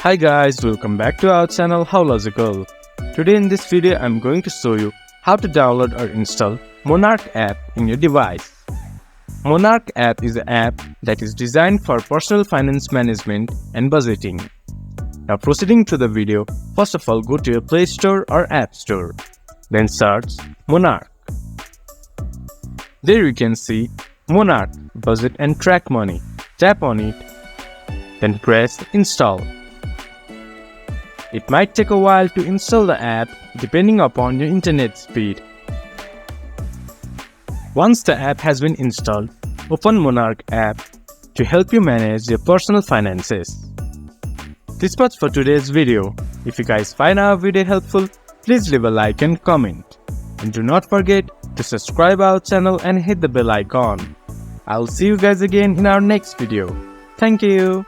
Hi guys, welcome back to our channel How Logical. Today in this video I'm going to show you how to download or install Monarch app in your device. Monarch app is an app that is designed for personal finance management and budgeting. Now proceeding to the video, first of all go to your Play Store or App Store. Then search Monarch. There you can see Monarch Budget and Track Money. Tap on it, then press Install. It might take a while to install the app depending upon your internet speed. Once the app has been installed, open Monarch app to help you manage your personal finances. This was for today's video. If you guys find our video helpful, please leave a like and comment. And do not forget to subscribe our channel and hit the bell icon. I'll see you guys again in our next video. Thank you.